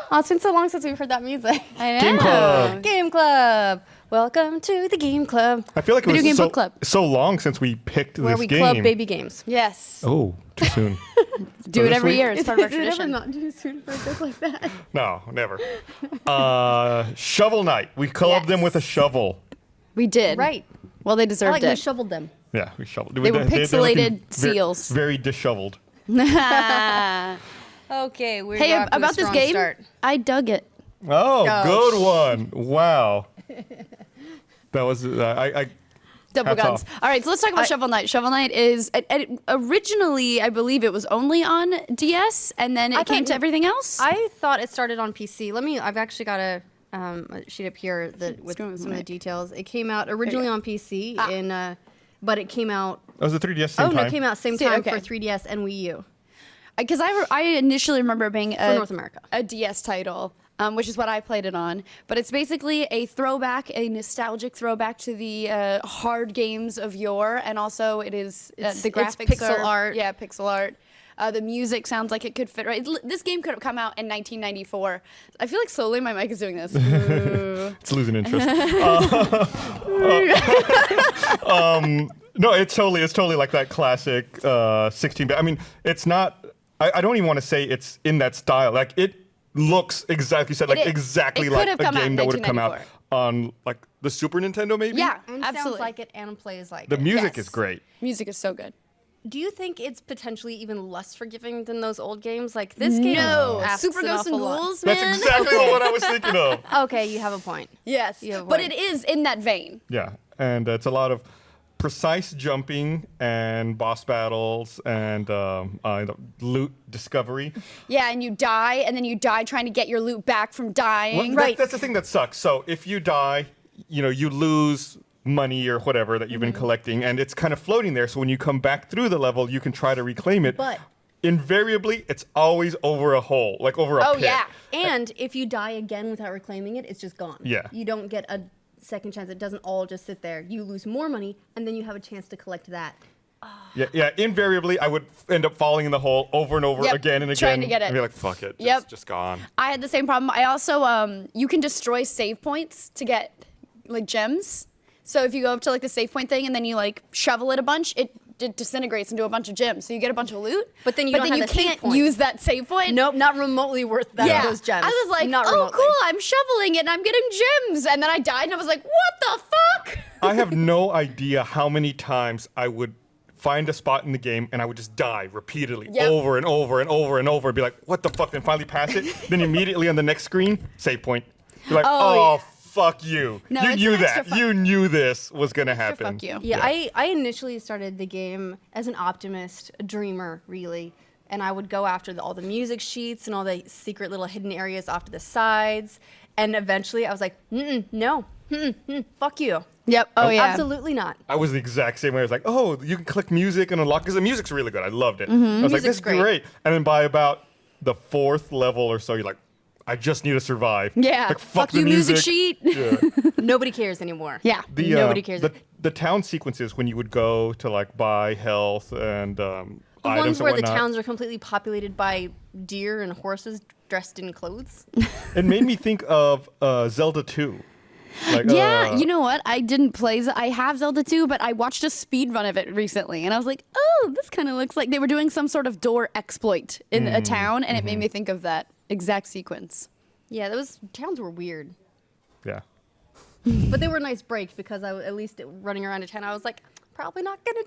Oh, it's been so long since we've heard that music. I know. Game Club. Game Club. Welcome to the Game Club. I feel like it Video Game was Book Club. so long since we picked Where this we game. club baby games. Yes. Oh, too soon. Do it this every week? year. It's part of our Did it ever tradition. not do soon for a joke like that? No, never. Shovel Knight. We clubbed them with a shovel. We did. Right. Well, they I deserved like we it. shoveled them. Yeah, we shoveled. They were looking pixelated seals. Very disheveled. Okay, we're Hey, about this game, I dug it. Oh, Oh, good one. Wow. That was I Double Hats guns. off. All right, so let's talk about Shovel Knight. Shovel Knight is originally, I believe, it was only on DS, and then it came to everything else. I thought it started on PC. I've actually got a sheet up here with go with some of the Mike. details. It came out originally on PC, but it came out. That was a 3DS same time. It came out same See, time okay. for 3DS and Wii U Because I initially remember it being for North America. a DS title, which is what I played it on. But it's basically a throwback, a nostalgic throwback to the hard games of yore, and also it is the It's graphics pixel are, art. Yeah, pixel art. The music sounds like it could fit right. This game could have come out in 1994. I feel like slowly my mic is doing this. It's losing interest. No, it's totally like that classic 16-bit. I mean, it's not. I don't even want to say it's in that style. Like it looks exactly exactly It like could have a come out game in that would have come out 1994. on like the Super Nintendo, maybe. Yeah, And absolutely. sounds like it and plays like The it. music Yes. is great. Music is so good. Do you think it's potentially even less forgiving than those old games? Like this game No, asks Super an Ghosts and awful lot. Ghouls, man. That's exactly what I was thinking of. Okay, you have a point. Yes, Yeah, but right. it is in that vein. Yeah, and it's a lot of precise jumping and boss battles and loot discovery. Yeah, and you die, and then you die trying to get your loot back from dying. Well, that's the thing that sucks. So if you die, you lose money or whatever that you've been collecting, and it's kind of floating there. So when you come back through the level, you can try to reclaim it. But invariably, it's always over a hole, like over a pit. Oh, yeah. and if you die again without reclaiming it, it's just gone. Yeah. You don't get a second chance. It doesn't all just sit there. You lose more money, and then you have a chance to collect that. Yeah. Invariably, I would end up falling in the hole over and over Yep, again and again. trying to get it. And be like, fuck it. Yep. It's just gone. I had the same problem. I also, you can destroy save points to get, like, gems. So if you go up to, like, the save point thing and then you, like, shovel it a bunch, it disintegrates into a bunch of gems. So you get a bunch of loot. But then you don't have the save can't point. use that save point. Nope, not remotely worth that. Yeah. Those gems. I was like, not oh, remotely. cool, I'm shoveling it and I'm getting gems. And then I died and I was like, what the fuck? I have no idea how many times I would find a spot in the game and I would just die repeatedly Yep. over and over and over and over and be like, what the fuck? Then finally pass it. Then immediately on the next screen, save point. You're like, Oh, oh, yeah. fuck you. No, You it's knew an extra that. fuck- You knew this was going to happen. fuck you. Yeah, I initially started the game as an optimist, a dreamer, really. And I would go after all the music sheets and all the secret little hidden areas off to the sides. And eventually I was like, no, fuck you. Yep. Oh, yeah. Absolutely not. I was the exact same way. I was like, oh, you can click music and unlock, because the music's really good. I loved it. I was like, Music's this is great. great. And then by about the fourth level or so, you're like, I just need to survive. Yeah. Like, Fuck the you, music sheet. Yeah. Nobody cares anymore. Yeah. Nobody cares. The town sequences when you would go to like buy health and The items ones and where the whatnot, towns are completely populated by deer and horses dressed in clothes. it made me think of Zelda 2. Like, Yeah, you know what? I didn't play. I have Zelda 2, but I watched a speed run of it recently, and I was like, "Oh, this kind of looks like they were doing some sort of door exploit in a town," and it made me think of that exact sequence. Yeah, those towns were weird. Yeah. But they were a nice break because at least running around a town, I was like, probably not gonna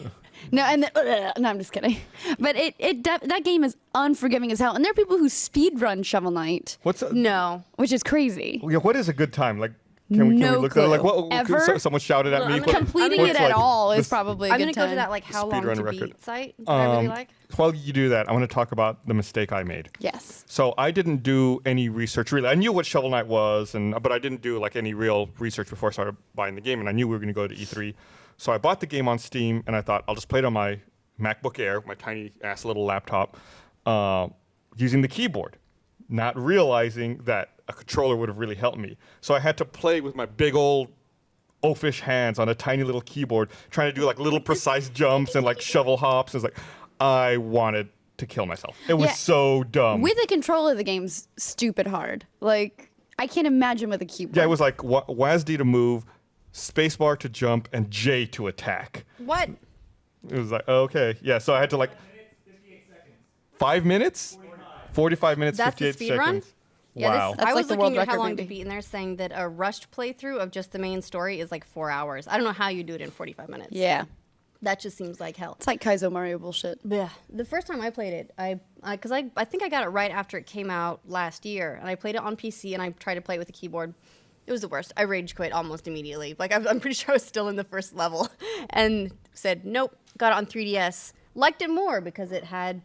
die. No, and no, I'm just kidding. But that game is unforgiving as hell, and there are people who speed run Shovel Knight, What's a, No. which is crazy. yeah, what is a good time? Like, can we No look at it? Like, clue. what? Ever? Someone shouted at me. I'm gonna- Completing I'm it gonna- at all is this- probably a I'm good gonna go to time. that like how long Speedrun to record. beat site that I really like. While you do that, I want to talk about the mistake I made. Yes. So I didn't do any research really. I knew what Shovel Knight was, but I didn't do like any real research before I started buying the game. And I knew we were going to go to E3, so I bought the game on Steam, and I thought I'll just play it on my MacBook Air, my tiny ass little laptop, using the keyboard, not realizing that a controller would have really helped me. So I had to play with my big old oafish hands on a tiny little keyboard, trying to do like little precise jumps and like shovel hops. It's like I wanted to kill myself. It was Yeah. so dumb. With a controller, the game's stupid hard. Like, I can't imagine with a keyboard. Yeah, it was like WASD to move, spacebar to jump, and J to attack. What? It was like, okay. Yeah, so I had to like... 5 minutes? 45 minutes, That's the 58 speed run? seconds. Yeah, Wow. That's I like was the world looking at how record, long to maybe. beat, and they're saying that a rushed playthrough of just the main story is like 4 hours. I don't know how you do it in 45 minutes. Yeah. That just seems like hell. It's like Kaizo Mario bullshit. Yeah. The first time I played it, I think I got it right after it came out last year, and I played it on PC, and I tried to play it with a keyboard. It was the worst. I rage quit almost immediately. Like, I'm pretty sure I was still in the first level, and said, nope, got it on 3DS. Liked it more because it had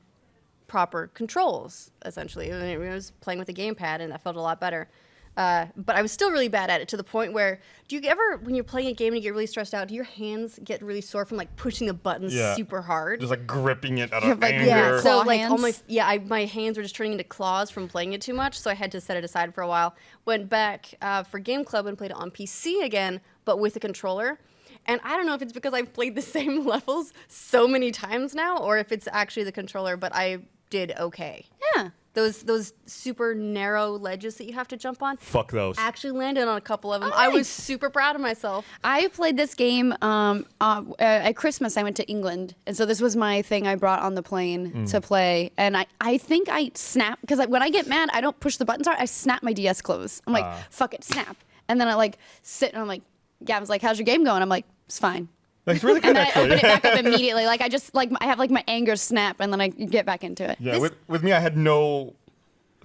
proper controls, essentially. I was playing with a gamepad, and that felt a lot better. But I was still really bad at it, to the point where, do you ever, when you're playing a game and you get really stressed out, do your hands get really sore from like pushing the buttons Yeah. super hard? Just like gripping it out You of have, like, anger. Yeah, so Claw like hands? almost, my hands were just turning into claws from playing it too much, so I had to set it aside for a while. Went back for Game Club and played it on PC again, but with a controller. And I don't know if it's because I've played the same levels so many times now, or if it's actually the controller, but I did okay. Yeah. Those super narrow ledges that you have to jump on, Fuck those. actually landed on a couple of them. Oh, I was nice. super proud of myself. I played this game at Christmas. I went to England, and so this was my thing I brought on the plane to play. And I think I snapped, because when I get mad, I don't push the buttons hard. I snap my DS close. I'm like, fuck it, snap. And then I like sit and I'm like, Gavin's like, how's your game going? I'm like, it's fine. That's really good, And then I actually. open it back up immediately. Like, I just like I have like my anger snap, and then I get back into it. Yeah, with me, I had no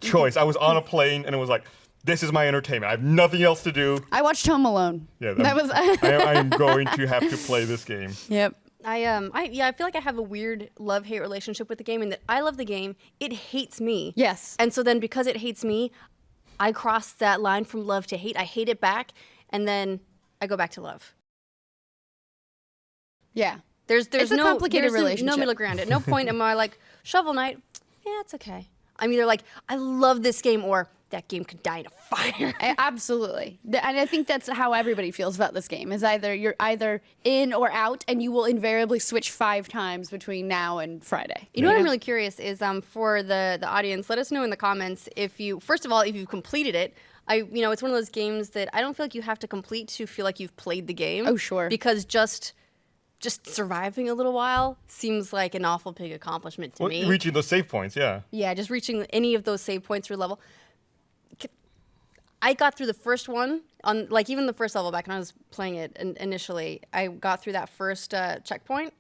choice. I was on a plane, and it was like, this is my entertainment. I have nothing else to do. I watched Home Alone. Yeah, that was. I am going to have to play this game. Yep. I feel like I have a weird love-hate relationship with the game, in that I love the game, it hates me. Yes. And so then because it hates me, I cross that line from love to hate. I hate it back, and then I go back to love. Yeah. There's It's a no complicated there's relationship. no middle ground. At no point am I like, Shovel Knight, yeah, it's okay. I'm either like, I love this game, or that game could die in a fire. Absolutely. And I think that's how everybody feels about this game, is either you're either in or out, and you will invariably switch 5 times between now and Friday. You know what I'm really curious is, for the audience, let us know in the comments if you, first of all, if you've completed it. It's one of those games that I don't feel like you have to complete to feel like you've played the game. Oh, sure. Because just surviving a little while seems like an awful big accomplishment to me. Reaching those save points, yeah. Yeah, just reaching any of those save points through level. I got through the first one on, like, even the first level back when I was playing it initially. I got through that first checkpoint,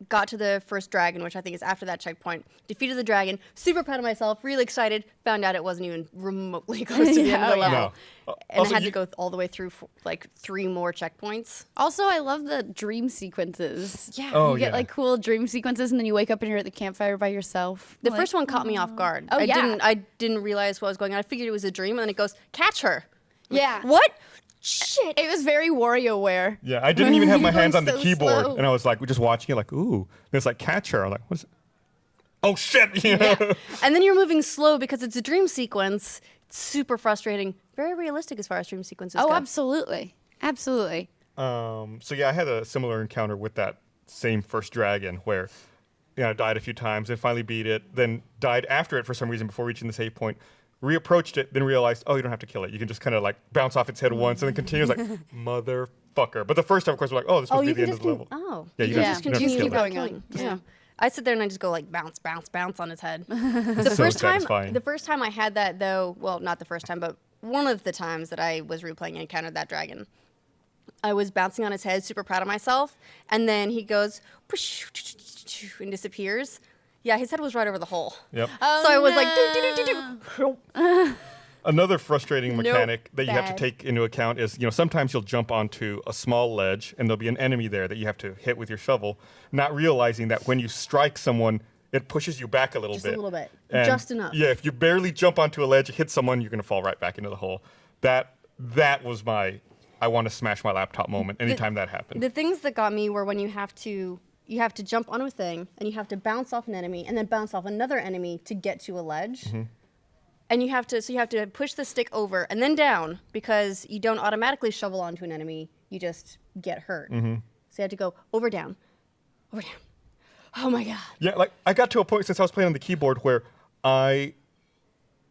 got to the first dragon, which I think is after that checkpoint, defeated the dragon, super proud of myself, really excited, found out it wasn't even remotely close to the end of the Yeah. level. No. And Also, I had you- to go all the way through like 3 more checkpoints. Also, I love the dream sequences. Yeah. Oh, You get yeah. like cool dream sequences, and then you wake up and you're at the campfire by yourself. The Like, first one caught me off guard. Oh, yeah. I didn't realize what was going on. I figured it was a dream, and then it goes, catch her. I'm like, Yeah. what? Shit. It was very WarioWare. Yeah, I didn't even have my You're hands on the so keyboard, slow. and I was like, just watching it, like, ooh. And it's like, catch her. I'm like, what's it? Oh, shit. Yeah. And then you're moving slow because it's a dream sequence. It's super frustrating. Very realistic as far as dream sequences Oh, go. absolutely. Absolutely. So yeah, I had a similar encounter with that same first dragon where, I died a few times and finally beat it, then died after it for some reason before reaching the save point, reapproached it, then realized, oh, you don't have to kill it. You can just kind of like bounce off its head once and then continue. It's like, motherfucker. But the first time, of course, we're like, oh, this must be the end of the level. Yeah, you can don't- just you don't have to continue kill it. going on. Yeah. I sit there and I just go like bounce, bounce, bounce on his head. The So first satisfying. time I had that though, well, not the first time, but one of the times that I was replaying and encountered that dragon, I was bouncing on his head, super proud of myself, and then he goes whoosh, and disappears. Yeah, his head was right over the hole. Yep. So I was like, do, do, do, do. Another frustrating mechanic that you have to bad. take into account is, sometimes you'll jump onto a small ledge and there'll be an enemy there that you have to hit with your shovel, not realizing that when you strike someone, it pushes you back a little Just bit. a little bit. And Just enough. Yeah, if you barely jump onto a ledge, hit someone, you're going to fall right back into the hole. That was my I want to smash my laptop moment anytime that happened. The things that got me were when you have to jump onto a thing and you have to bounce off an enemy and then bounce off another enemy to get to a ledge. Mm-hmm. And you have to push the stick over and then down because you don't automatically shovel onto an enemy. You just get hurt. Mm-hmm. So you have to go over, down, over, down, Oh my god. Yeah, like I got to a point since I was playing on the keyboard where I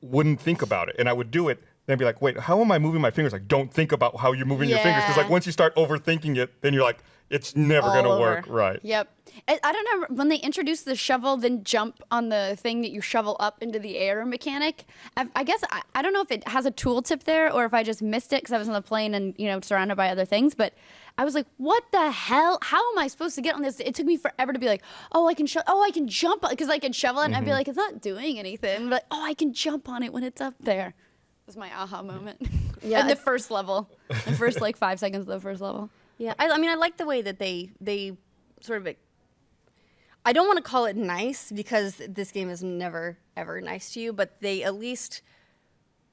wouldn't think about it, and I would do it, then I'd be like, wait, how am I moving my fingers? Like, don't think about how you're moving your fingers, because like once you start overthinking it, then you're like, it's never All gonna over. work, right? Yep. I don't know, when they introduced the shovel, then jump on the thing that you shovel up into the air mechanic, I guess, I don't know if it has a tooltip there or if I just missed it because I was on the plane and, you know, surrounded by other things, but I was like, what the hell? How am I supposed to get on this? It took me forever to be like, oh, I can jump, because I can shovel it and I'd be like, it's not doing anything. But oh, I can jump on it when it's up there. It was my aha moment. Yeah, And the first level, the first like 5 seconds of the first level. Yeah, I mean, I like the way that they sort of. I don't want to call it nice because this game is never ever nice to you, but they at least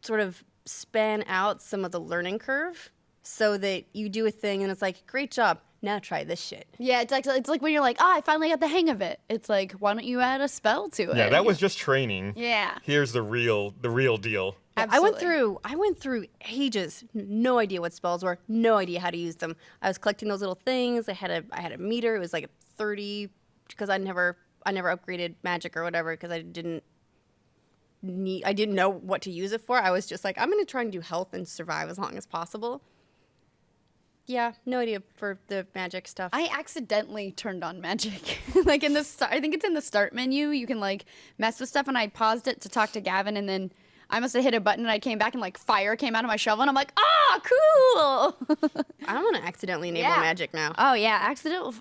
sort of span out some of the learning curve so that you do a thing and it's like, great job, now try this shit. Yeah, it's like when you're like, I finally got the hang of it. It's like, why don't you add a spell to it? Yeah, that was just training. Yeah. Here's the real deal. Absolutely. I went through ages, no idea what spells were, no idea how to use them. I was collecting those little things. I had a meter. It was like a 30 because I never upgraded magic or whatever because I didn't know what to use it for. I was just like, I'm going to try and do health and survive as long as possible. Yeah, no idea for the magic stuff. I accidentally turned on magic. Like in the start, I think it's in the start menu. You can like mess with stuff, and I paused it to talk to Gavin, and then I must have hit a button, and I came back, and like fire came out of my shovel, and I'm like, cool. I don't want to accidentally enable magic now. Oh yeah, accidental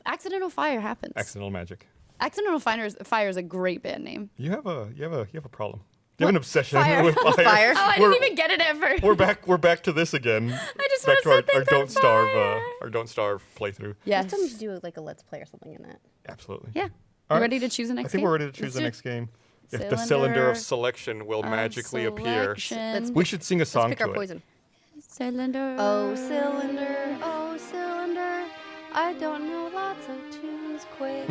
fire happens. Accidental magic. Accidental fire is a great band name. You have a problem. You have an obsession Fire. with fire. Fire. Oh, I didn't even get it at first. We're back to this again. I just back to wanna set our things don't on starve fire. our don't starve playthrough. Yes. Next time we should do like a let's play or something in that. Absolutely. Yeah. All You right. ready to choose the next I think game? we're ready to choose Let's the do it. next game. If the cylinder of selection will of magically appear. selection. We should sing a song Let's pick to our it. poison. Cylinder. Oh cylinder, I don't know lots of tunes quick.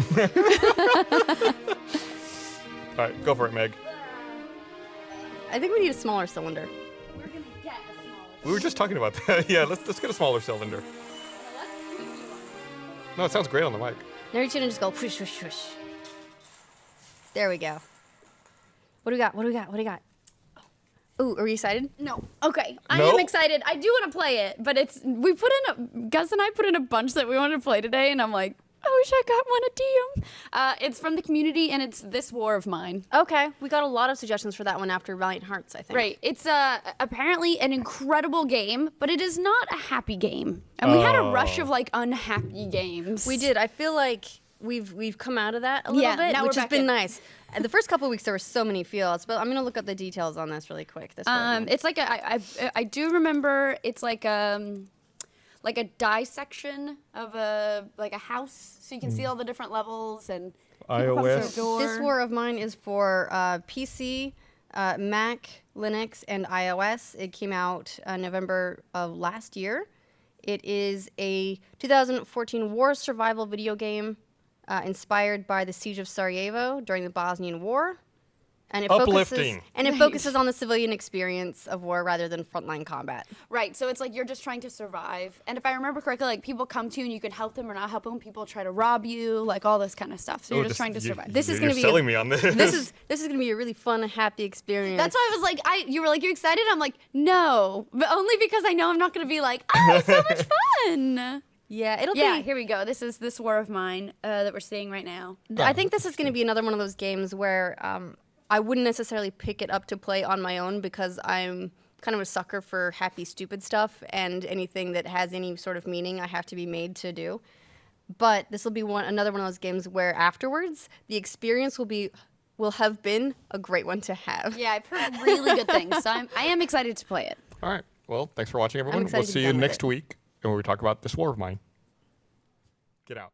All right, go for it, Meg. I think we need a smaller cylinder. We're gonna get a smaller. We were just talking about that. Yeah, let's get a smaller cylinder. No, it sounds great on the mic. Now you shouldn't just go whoosh whoosh whoosh. There we go. What do we got? Ooh, are you excited? No. Okay. I No? am excited. I do want to play it, but Gus and I put in a bunch that we wanted to play today, and I'm like, I wish I got one a DM. It's from the community, and it's This War of Mine. Okay, we got a lot of suggestions for that one after Valiant Hearts, I think. Right. It's apparently an incredible game, but it is not a happy game. And we had a rush of like unhappy games. We did. I feel like we've come out of that a little bit, now we're which has back been in. nice. And the first couple of weeks there were so many fields, but I'm gonna look up the details on this really quick. This one. It's like I do remember it's like a dissection of a house, so you can see all the different levels and people come iOS. through a door. This War of Mine is for PC, Mac, Linux, and iOS. It came out November of last year. It is a 2014 war survival video game inspired by the siege of Sarajevo during the Bosnian War. And it Uplifting. focuses on the civilian experience of war rather than frontline combat. Right, so it's like you're just trying to survive. And if I remember correctly, like people come to you and you can help them or not help them. People try to rob you, like all this kind of stuff. So you're just trying to survive. This is You're going to be selling me on this. This is going to be a really fun, happy experience. That's why I was like, you were like, you're excited? I'm like, no, but only because I know I'm not going to be like, oh, it's so much fun. Yeah, it'll Yeah, be. here we go. This is This War of Mine that we're seeing right now. I think this is going to be another one of those games where I wouldn't necessarily pick it up to play on my own because I'm kind of a sucker for happy, stupid stuff, and anything that has any sort of meaning I have to be made to do. But this will be another one of those games where afterwards the experience will have been a great one to have. Yeah, I've heard really good things, so I am excited to play it. All right. Well, thanks for watching, everyone. excited We'll to see be you done with next it. week when we talk about This War of Mine. Get out.